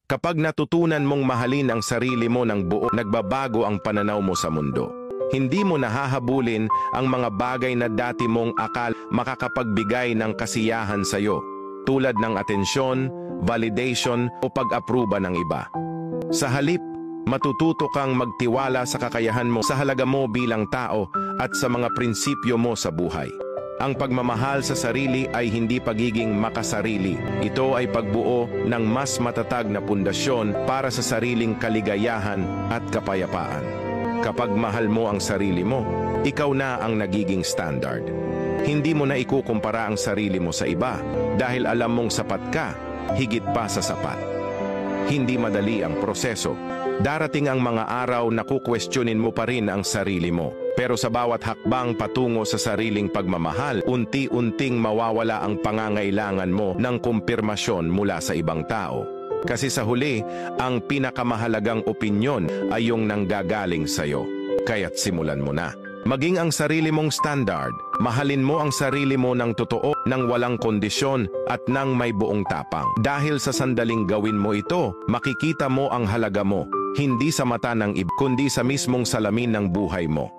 Kapag natutunan mong mahalin ang sarili mo ng buo, nagbabago ang pananaw mo sa mundo. Hindi mo nahahabulin ang mga bagay na dati mong akal makakapagbigay ng kasiyahan sa iyo, tulad ng atensyon, validation o pag-apruba ng iba. Sa halip, matututo kang magtiwala sa kakayahan mo, sa halaga mo bilang tao at sa mga prinsipyo mo sa buhay. Ang pagmamahal sa sarili ay hindi pagiging makasarili. Ito ay pagbuo ng mas matatag na pundasyon para sa sariling kaligayahan at kapayapaan. Kapag mahal mo ang sarili mo, ikaw na ang nagiging standard. Hindi mo na ikukumpara ang sarili mo sa iba dahil alam mong sapat ka, higit pa sa sapat. Hindi madali ang proseso. Darating ang mga araw na kukwestiyonin mo pa rin ang sarili mo. Pero sa bawat hakbang patungo sa sariling pagmamahal, unti-unting mawawala ang pangangailangan mo ng kumpirmasyon mula sa ibang tao. Kasi sa huli, ang pinakamahalagang opinyon ay yung nanggagaling sa'yo. Kaya't simulan mo na. Maging ang sarili mong standard. Mahalin mo ang sarili mo ng totoo, ng walang kondisyon at ng may buong tapang. Dahil sa sandaling gawin mo ito, makikita mo ang halaga mo, hindi sa mata ng iba, kundi sa mismong salamin ng buhay mo.